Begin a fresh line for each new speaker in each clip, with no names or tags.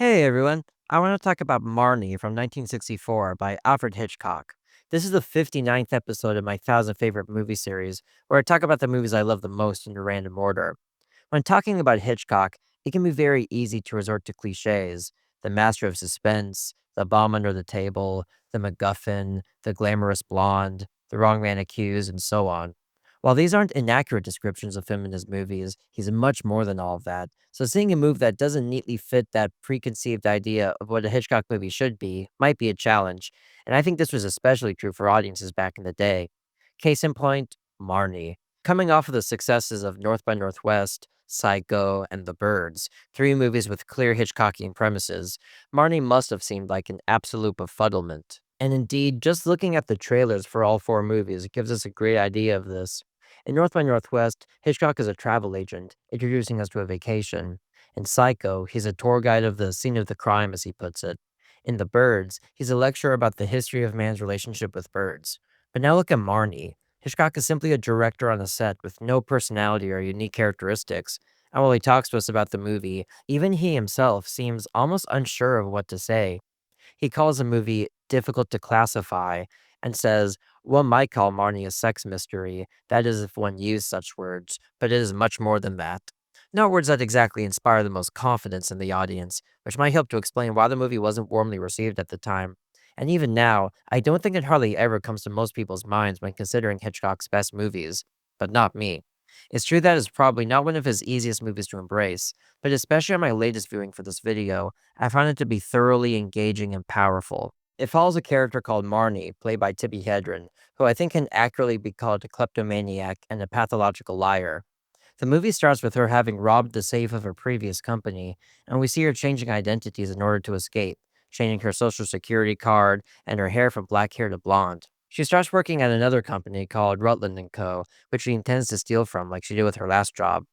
Hey everyone, I want to talk about Marnie from 1964 by Alfred Hitchcock. This is the 59th episode of my 1000 favorite movie series, where I talk about the movies I love the most in a random order. When talking about Hitchcock, it can be very easy to resort to cliches: the master of suspense, the bomb under the table, the MacGuffin, the glamorous blonde, the wrong man accused, and so on. While these aren't inaccurate descriptions of him in his movies, he's much more than all of that. So seeing a movie that doesn't neatly fit that preconceived idea of what a Hitchcock movie should be might be a challenge, and I think this was especially true for audiences back in the day. Case in point, Marnie. Coming off of the successes of North by Northwest, Psycho, and The Birds, three movies with clear Hitchcockian premises, Marnie must have seemed like an absolute befuddlement. And indeed, just looking at the trailers for all four movies gives us a great idea of this. In North by Northwest, Hitchcock is a travel agent, introducing us to a vacation. In Psycho, he's a tour guide of the scene of the crime, as he puts it. In The Birds, he's a lecturer about the history of man's relationship with birds. But now look at Marnie. Hitchcock is simply a director on a set with no personality or unique characteristics. And while he talks to us about the movie, even he himself seems almost unsure of what to say. He calls the movie difficult to classify and says, one might call Marnie a sex mystery. That is, if one used such words, but it is much more than that. Not words that exactly inspire the most confidence in the audience, which might help to explain why the movie wasn't warmly received at the time. And even now, I don't think it hardly ever comes to most people's minds when considering Hitchcock's best movies, but not me. It's true that it's probably not one of his easiest movies to embrace, but especially on my latest viewing for this video, I found it to be thoroughly engaging and powerful. It follows a character called Marnie, played by Tippi Hedren, who I think can accurately be called a kleptomaniac and a pathological liar. The movie starts with her having robbed the safe of her previous company, and we see her changing identities in order to escape, changing her social security card and her hair from black hair to blonde. She starts working at another company called Rutland and Co., which she intends to steal from like she did with her last job.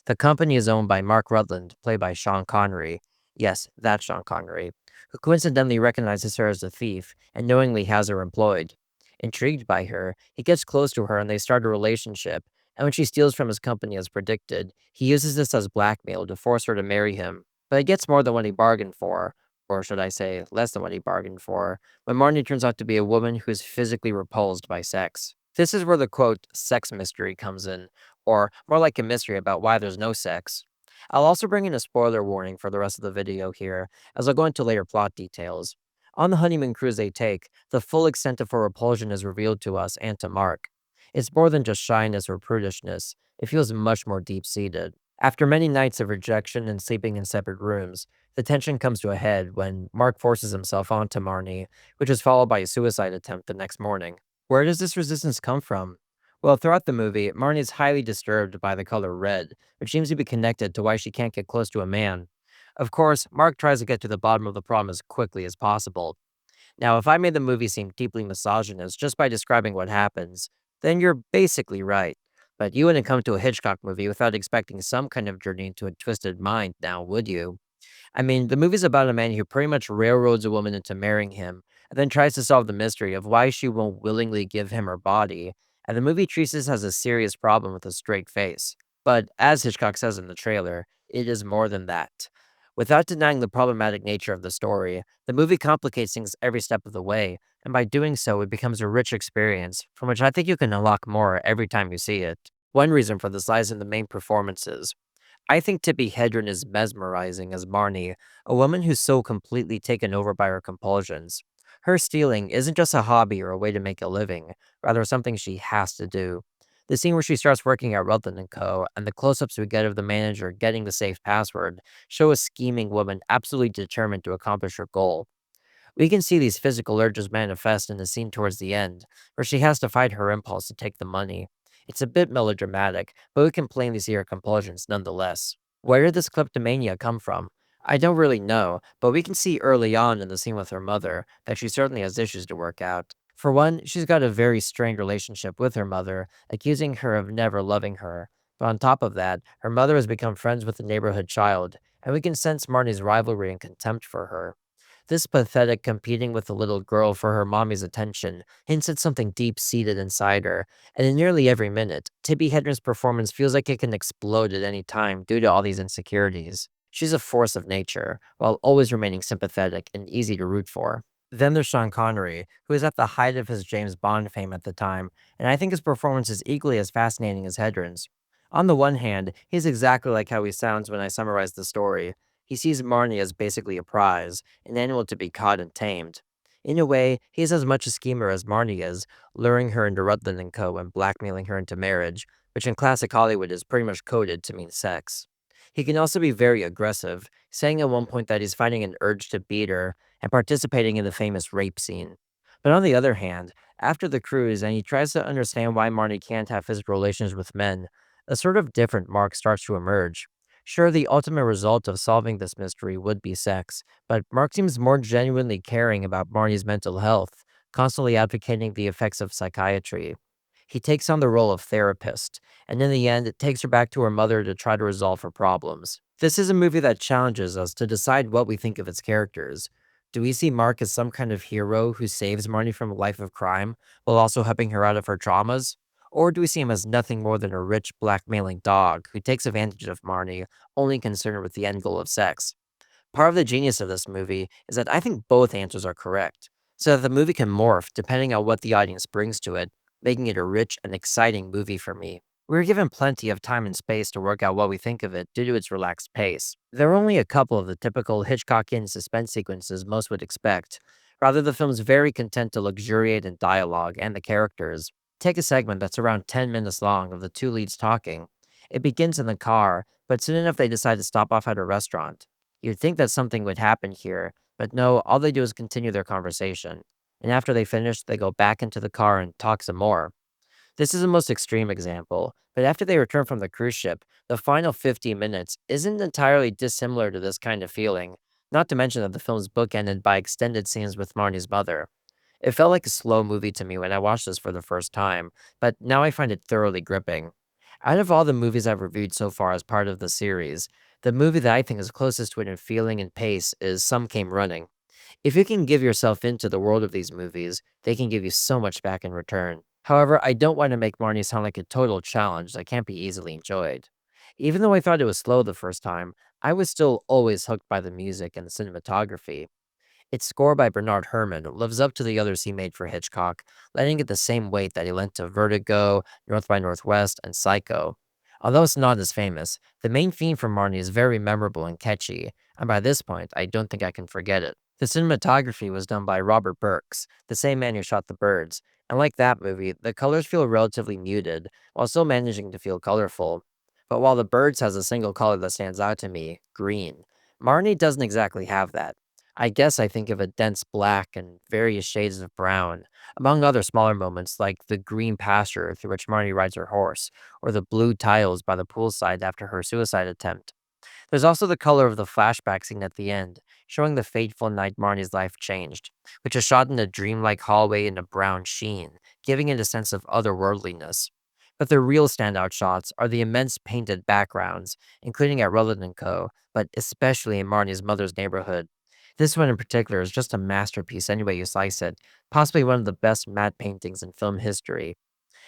The company is owned by Mark Rutland, played by Sean Connery. Yes, that's Sean Connery, who coincidentally recognizes her as a thief and knowingly has her employed. Intrigued by her, he gets close to her and they start a relationship, and when she steals from his company as predicted, he uses this as blackmail to force her to marry him. But he gets more than what he bargained for, or should I say, less than what he bargained for, when Marnie turns out to be a woman who is physically repulsed by sex. This is where the quote, sex mystery comes in, or more like a mystery about why there's no sex. I'll also bring in a spoiler warning for the rest of the video here, as I'll go into later plot details. On the honeymoon cruise they take, the full extent of her repulsion is revealed to us and to Mark. It's more than just shyness or prudishness, it feels much more deep seated. After many nights of rejection and sleeping in separate rooms, the tension comes to a head when Mark forces himself onto Marnie, which is followed by a suicide attempt the next morning. Where does this resistance come from? Well, throughout the movie, Marnie is highly disturbed by the color red, which seems to be connected to why she can't get close to a man. Of course, Mark tries to get to the bottom of the problem as quickly as possible. Now, if I made the movie seem deeply misogynist just by describing what happens, then you're basically right. But you wouldn't come to a Hitchcock movie without expecting some kind of journey into a twisted mind now, would you? I mean, the movie's about a man who pretty much railroads a woman into marrying him, and then tries to solve the mystery of why she won't willingly give him her body, and the movie treats this as a serious problem with a straight face. But as Hitchcock says in the trailer, it is more than that. Without denying the problematic nature of the story, the movie complicates things every step of the way, and by doing so, it becomes a rich experience, from which I think you can unlock more every time you see it. One reason for this lies in the main performances. I think Tippi Hedren is mesmerizing as Marnie, a woman who's so completely taken over by her compulsions. Her stealing isn't just a hobby or a way to make a living, rather something she has to do. The scene where she starts working at Rutland and Co. and the close-ups we get of the manager getting the safe password show a scheming woman absolutely determined to accomplish her goal. We can see these physical urges manifest in the scene towards the end, where she has to fight her impulse to take the money. It's a bit melodramatic, but we can plainly see her compulsions nonetheless. Where did this kleptomania come from? I don't really know, but we can see early on in the scene with her mother that she certainly has issues to work out. For one, she's got a very strained relationship with her mother, accusing her of never loving her. But on top of that, her mother has become friends with the neighborhood child, and we can sense Marnie's rivalry and contempt for her. This pathetic competing with the little girl for her mommy's attention hints at something deep-seated inside her, and in nearly every minute, Tippi Hedren's performance feels like it can explode at any time due to all these insecurities. She's a force of nature, while always remaining sympathetic and easy to root for. Then there's Sean Connery, who is at the height of his James Bond fame at the time, and I think his performance is equally as fascinating as Hedren's. On the one hand, he's exactly like how he sounds when I summarize the story. He sees Marnie as basically a prize, an animal to be caught and tamed. In a way, he's as much a schemer as Marnie is, luring her into Rutland and Co. and blackmailing her into marriage, which in classic Hollywood is pretty much coded to mean sex. He can also be very aggressive, saying at one point that he's fighting an urge to beat her and participating in the famous rape scene. But on the other hand, after the cruise and he tries to understand why Marnie can't have physical relations with men, a sort of different Mark starts to emerge. Sure, the ultimate result of solving this mystery would be sex, but Mark seems more genuinely caring about Marnie's mental health, constantly advocating the effects of psychiatry. He takes on the role of therapist, and in the end, it takes her back to her mother to try to resolve her problems. This is a movie that challenges us to decide what we think of its characters. Do we see Mark as some kind of hero who saves Marnie from a life of crime while also helping her out of her traumas? Or do we see him as nothing more than a rich, blackmailing dog who takes advantage of Marnie, only concerned with the end goal of sex? Part of the genius of this movie is that I think both answers are correct, so that the movie can morph depending on what the audience brings to it, making it a rich and exciting movie for me. We were given plenty of time and space to work out what we think of it due to its relaxed pace. There are only a couple of the typical Hitchcockian suspense sequences most would expect. Rather, the film's very content to luxuriate in dialogue and the characters. Take a segment that's around 10 minutes long of the two leads talking. It begins in the car, but soon enough they decide to stop off at a restaurant. You'd think that something would happen here, but no, all they do is continue their conversation. And after they finish, they go back into the car and talk some more. This is the most extreme example, but after they return from the cruise ship, the final 50 minutes isn't entirely dissimilar to this kind of feeling, not to mention that the film's bookended by extended scenes with Marnie's mother. It felt like a slow movie to me when I watched this for the first time, but now I find it thoroughly gripping. Out of all the movies I've reviewed so far as part of the series, the movie that I think is closest to it in feeling and pace is Some Came Running. If you can give yourself into the world of these movies, they can give you so much back in return. However, I don't want to make Marnie sound like a total challenge that can't be easily enjoyed. Even though I thought it was slow the first time, I was still always hooked by the music and the cinematography. Its score by Bernard Herrmann lives up to the others he made for Hitchcock, letting it the same weight that he lent to Vertigo, North by Northwest, and Psycho. Although it's not as famous, the main theme for Marnie is very memorable and catchy, and by this point, I don't think I can forget it. The cinematography was done by Robert Burks, the same man who shot The Birds, and like that movie, the colors feel relatively muted, while still managing to feel colorful. But while The Birds has a single color that stands out to me, green, Marnie doesn't exactly have that. I guess I think of a dense black and various shades of brown, among other smaller moments like the green pasture through which Marnie rides her horse, or the blue tiles by the poolside after her suicide attempt. There's also the color of the flashback scene at the end, showing the fateful night Marnie's life changed, which is shot in a dreamlike hallway in a brown sheen, giving it a sense of otherworldliness. But the real standout shots are the immense painted backgrounds, including at Rutland and Co., but especially in Marnie's mother's neighborhood. This one in particular is just a masterpiece any way you slice it, possibly one of the best matte paintings in film history.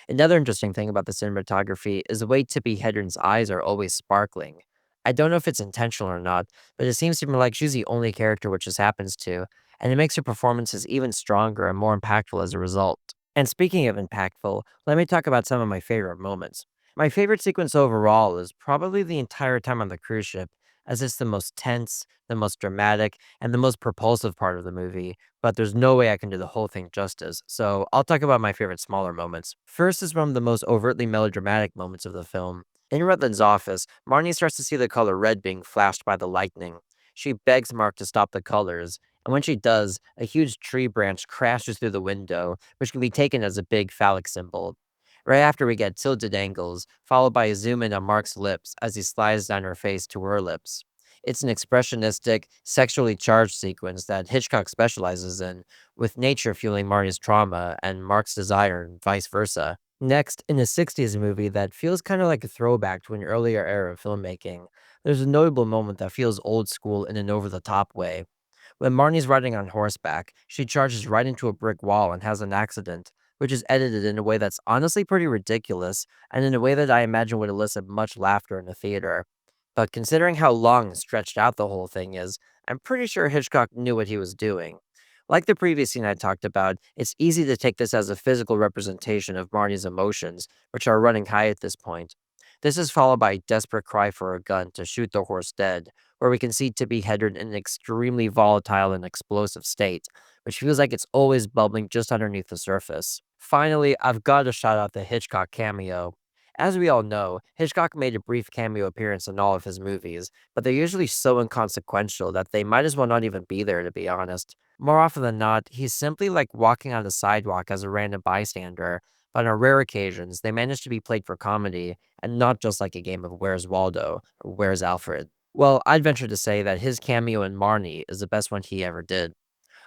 Another interesting thing about the cinematography is the way Tippi Hedren's eyes are always sparkling. I don't know if it's intentional or not, but it seems to me like she's the only character which this happens to, and it makes her performances even stronger and more impactful as a result. And speaking of impactful, let me talk about some of my favorite moments. My favorite sequence overall is probably the entire time on the cruise ship, as it's the most tense, the most dramatic, and the most propulsive part of the movie, but there's no way I can do the whole thing justice, so I'll talk about my favorite smaller moments. First is one of the most overtly melodramatic moments of the film. In Rutland's office, Marnie starts to see the color red being flashed by the lightning. She begs Mark to stop the colors, and when she does, a huge tree branch crashes through the window, which can be taken as a big phallic symbol. Right after we get tilted angles, followed by a zoom in on Mark's lips as he slides down her face to her lips. It's an expressionistic, sexually charged sequence that Hitchcock specializes in, with nature fueling Marnie's trauma and Mark's desire and vice versa. Next, in a 60s movie that feels kind of like a throwback to an earlier era of filmmaking, there's a notable moment that feels old school in an over the top way. When Marnie's riding on horseback, she charges right into a brick wall and has an accident, which is edited in a way that's honestly pretty ridiculous and in a way that I imagine would elicit much laughter in the theater. but considering how long and stretched out the whole thing is, I'm pretty sure Hitchcock knew what he was doing. Like the previous scene I talked about, it's easy to take this as a physical representation of Marnie's emotions, which are running high at this point. This is followed by a desperate cry for a gun to shoot the horse dead, where we can see Tippy Hedren in an extremely volatile and explosive state, which feels like it's always bubbling just underneath the surface. Finally, I've got to shout out the Hitchcock cameo. As we all know, Hitchcock made a brief cameo appearance in all of his movies, but they're usually so inconsequential that they might as well not even be there, to be honest. More often than not, he's simply like walking on the sidewalk as a random bystander, but on rare occasions, they manage to be played for comedy and not just like a game of Where's Waldo or Where's Alfred. Well, I'd venture to say that his cameo in Marnie is the best one he ever did.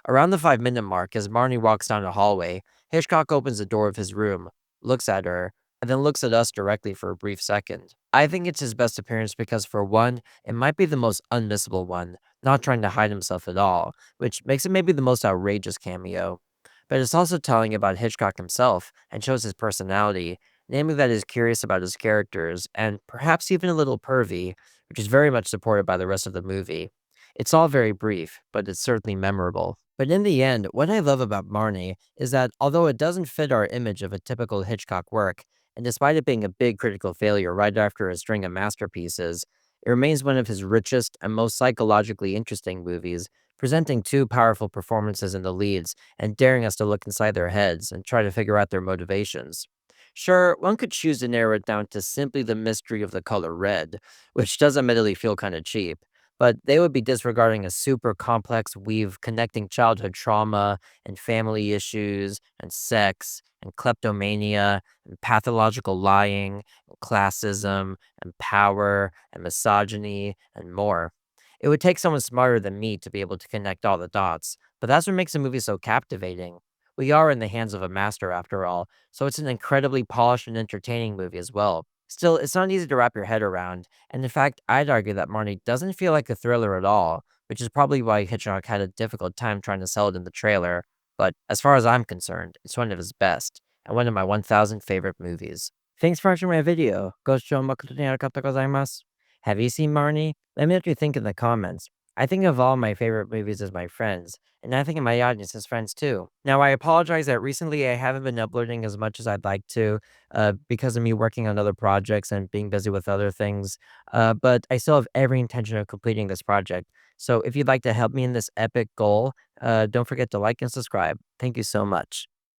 Around the 5-minute mark, as Marnie walks down the hallway, Hitchcock opens the door of his room, looks at her, and then looks at us directly for a brief second. I think it's his best appearance because, for one, it might be the most unmissable one, not trying to hide himself at all, which makes it maybe the most outrageous cameo. But it's also telling about Hitchcock himself and shows his personality, namely that he's curious about his characters and perhaps even a little pervy, which is very much supported by the rest of the movie. It's all very brief, but it's certainly memorable. But in the end, what I love about Marnie is that although it doesn't fit our image of a typical Hitchcock work, and despite it being a big critical failure right after a string of masterpieces, it remains one of his richest and most psychologically interesting movies, presenting two powerful performances in the leads and daring us to look inside their heads and try to figure out their motivations. Sure, one could choose to narrow it down to simply the mystery of the color red, which does admittedly feel kind of cheap, but they would be disregarding a super complex weave connecting childhood trauma and family issues and sex and kleptomania and pathological lying and classism and power and misogyny and more. It would take someone smarter than me to be able to connect all the dots, but that's what makes a movie so captivating. We are in the hands of a master after all, so it's an incredibly polished and entertaining movie as well. Still, it's not easy to wrap your head around, and in fact, I'd argue that Marnie doesn't feel like a thriller at all, which is probably why Hitchcock had a difficult time trying to sell it in the trailer. But as far as I'm concerned, it's one of his best, and one of my 1000 favorite movies. Thanks for watching my video. Have you seen Marnie? Let me know what you think in the comments. I think of all my favorite movies as my friends, and I think of my audience as friends too. Now, I apologize that recently I haven't been uploading as much as I'd like to, because of me working on other projects and being busy with other things. But I still have every intention of completing this project. So if you'd like to help me in this epic goal, don't forget to like and subscribe. Thank you so much.